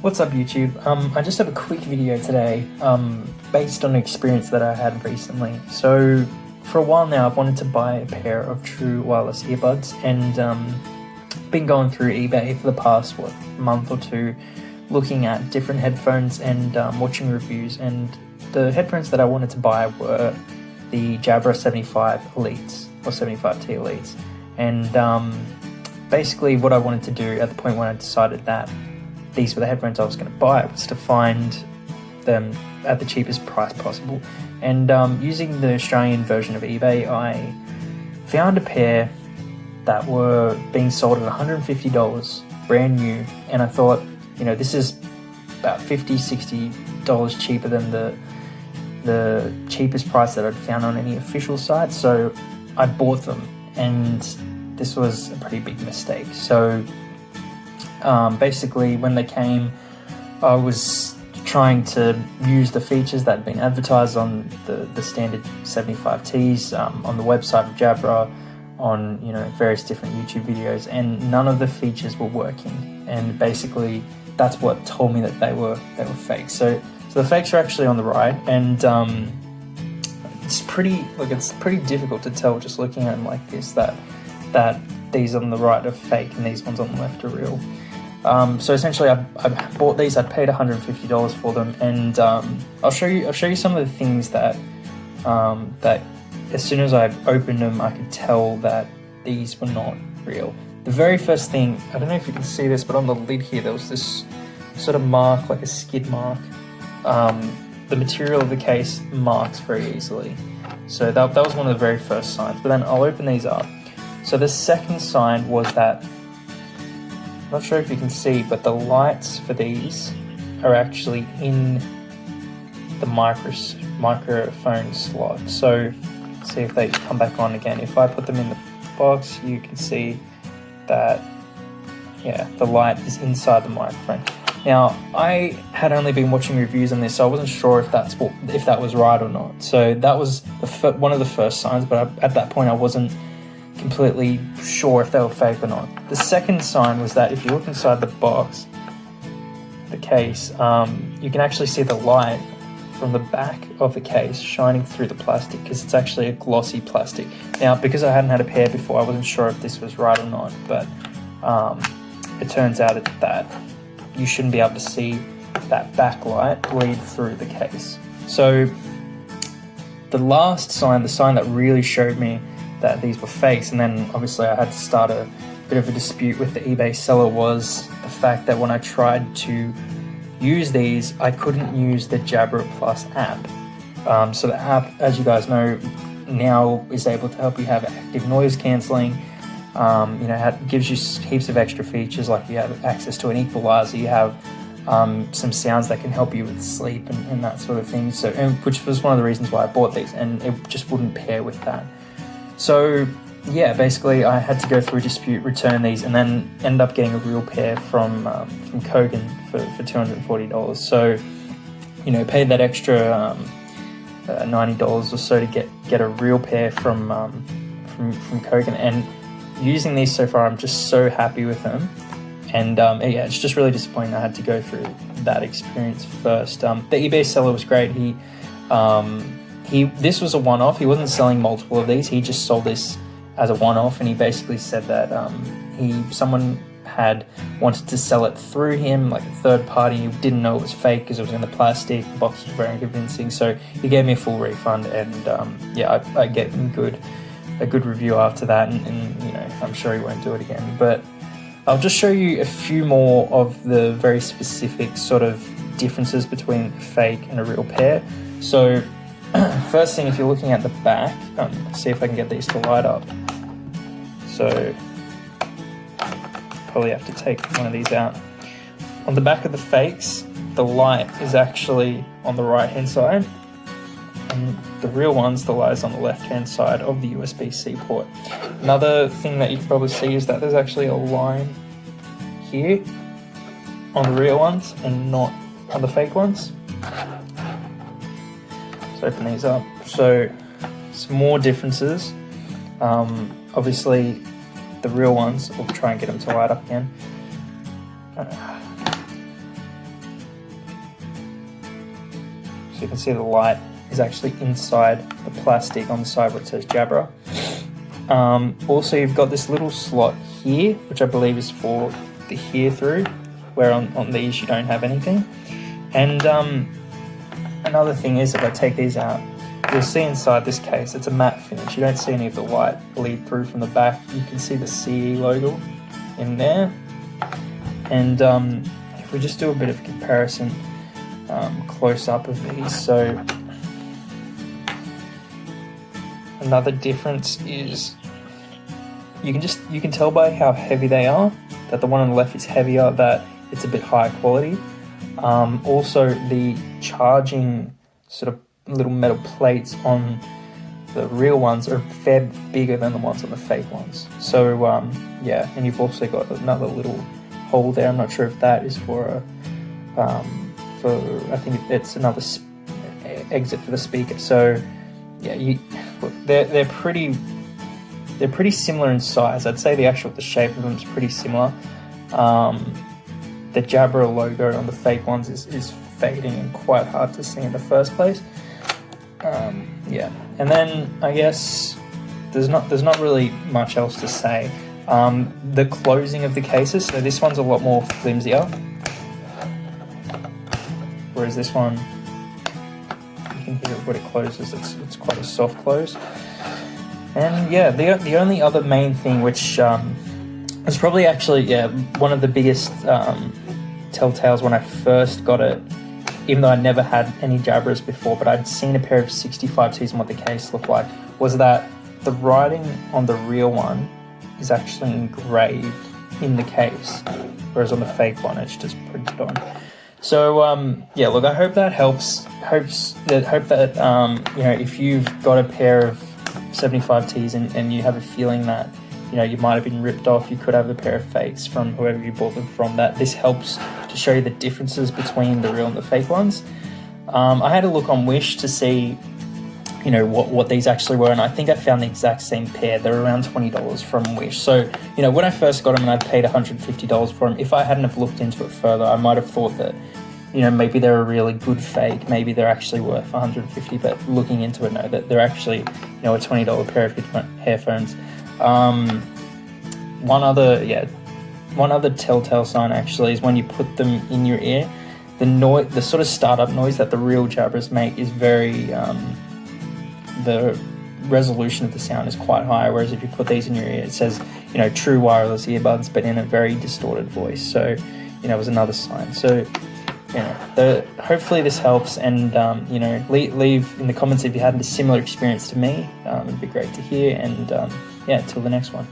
What's up YouTube? I just have a quick video today based on an experience that I had recently. So for a while now I've wanted to buy a pair of true wireless earbuds and been going through eBay for the past month or two looking at different headphones and watching reviews, and the headphones that I wanted to buy were the Jabra 75 Elites or 75T Elites, and basically what I wanted to do at the point when I decided that these were the headphones I was going to buy was to find them at the cheapest price possible. And using the Australian version of eBay, I found a pair that were being sold at $150 brand new, and I thought, you know, this is about $50-$60 cheaper than the cheapest price that I'd found on any official site, so I bought them, and this was a pretty big mistake. So basically when they came, I was trying to use the features that had been advertised on the standard 75Ts on the website of Jabra, on various different YouTube videos, and none of the features were working, and basically that's what told me that they were fake. So the fakes are actually on the right, and it's pretty difficult to tell just looking at them like this that these on the right are fake and these ones on the left are real. So essentially, I bought these. I paid $150 for them, and I'll show you some of the things that as soon as I opened them, I could tell that these were not real. The very first thing, I don't know if you can see this, but on the lid here there was this sort of mark, like a skid mark. The material of the case marks very easily, so that was one of the very first signs. But then I'll open these up. So the second sign was that, I'm not sure if you can see, but the lights for these are actually in the microphone slot. So see if they come back on again. If I put them in the box, you can see that, yeah, the light is inside the microphone. Now, I had only been watching reviews on this, so I wasn't sure if that was right or not. So that was one of the first signs, but at that point I wasn't completely sure if they were fake or not. The second sign was that if you look inside the box, the case, you can actually see the light from the back of the case shining through the plastic, because it's actually a glossy plastic. Now, because I hadn't had a pair before, I wasn't sure if this was right or not, but it turns out that you shouldn't be able to see that backlight bleed through the case. So the last sign, the sign that really showed me that these were fakes, and then obviously I had to start a bit of a dispute with the eBay seller, was the fact that when I tried to use these, I couldn't use the Jabra Plus app. So the app, as you guys know, now is able to help you have active noise cancelling. Gives you heaps of extra features, like you have access to an equalizer, you have some sounds that can help you with sleep and that sort of thing. So, which was one of the reasons why I bought these, and it just wouldn't pair with that. So yeah, basically I had to go through a dispute, return these, and then end up getting a real pair from Kogan for $240. So, paid that extra $90 or so to get a real pair from Kogan, and using these so far, I'm just so happy with them. And yeah, it's just really disappointing I had to go through that experience first. The eBay seller was great. This was a one-off. He wasn't selling multiple of these. He just sold this as a one-off, and he basically said that someone had wanted to sell it through him, like a third party, who didn't know it was fake because it was in the plastic. The box was very convincing, so he gave me a full refund, and yeah, I get a good review after that, and I'm sure he won't do it again. But I'll just show you a few more of the very specific sort of differences between a fake and a real pair. So first thing, if you're looking at the back, see if I can get these to light up. So probably have to take one of these out. On the back of the fakes, the light is actually on the right hand side, and the real ones, the light is on the left hand side of the USB-C port. Another thing that you can probably see is that there's actually a line here on the real ones and not on the fake ones. Let's open these up. So some more differences. Obviously the real ones, we'll try and get them to light up again. So you can see the light is actually inside the plastic on the side where it says Jabra. Also, you've got this little slot here, which I believe is for the hear through, where on these you don't have anything. And another thing is, if I take these out, you'll see inside this case, it's a matte finish. You don't see any of the light bleed through from the back. You can see the CE logo in there. And if we just do a bit of comparison close up of these, so another difference is you can tell by how heavy they are that the one on the left is heavier, that it's a bit higher quality. Also, the charging sort of little metal plates on the real ones are a fair bigger than the ones on the fake ones. So yeah, and you've also got another little hole there. I'm not sure if that is for a I think it's another exit for the speaker. So yeah, look, they're pretty similar in size. I'd say the shape of them is pretty similar. The Jabra logo on the fake ones is fading and quite hard to see in the first place. Yeah, and then I guess there's not really much else to say. The closing of the cases, so this one's a lot more flimsier, whereas this one, you can hear when it closes, it's quite a soft close. And yeah, the only other main thing, which was probably actually one of the biggest telltales when I first got it, even though I never had any Jabras before, but I'd seen a pair of 65Ts and what the case looked like, was that the writing on the real one is actually engraved in the case, whereas on the fake one it's just printed on. So yeah, look, I hope that helps. Hope that you know, if you've got a pair of 75Ts and you have a feeling that, you know, you might have been ripped off, you could have a pair of fakes from whoever you bought them from, that this helps to show you the differences between the real and the fake ones. I had a look on Wish to see, you know, what these actually were, and I think I found the exact same pair. They're around $20 from Wish. So, you know, when I first got them and I paid $150 for them, if I hadn't have looked into it further, I might have thought that, you know, maybe they're a really good fake, maybe they're actually worth $150, but looking into it, no, that they're actually, you know, a $20 pair of headphones. One other telltale sign actually is when you put them in your ear, the sort of startup noise that the real Jabras make is very, the resolution of the sound is quite high, whereas if you put these in your ear, it says, you know, true wireless earbuds, but in a very distorted voice. So, you know, it was another sign. So, you know, hopefully this helps, and you know, leave in the comments if you had a similar experience to me. It'd be great to hear, and yeah, till the next one.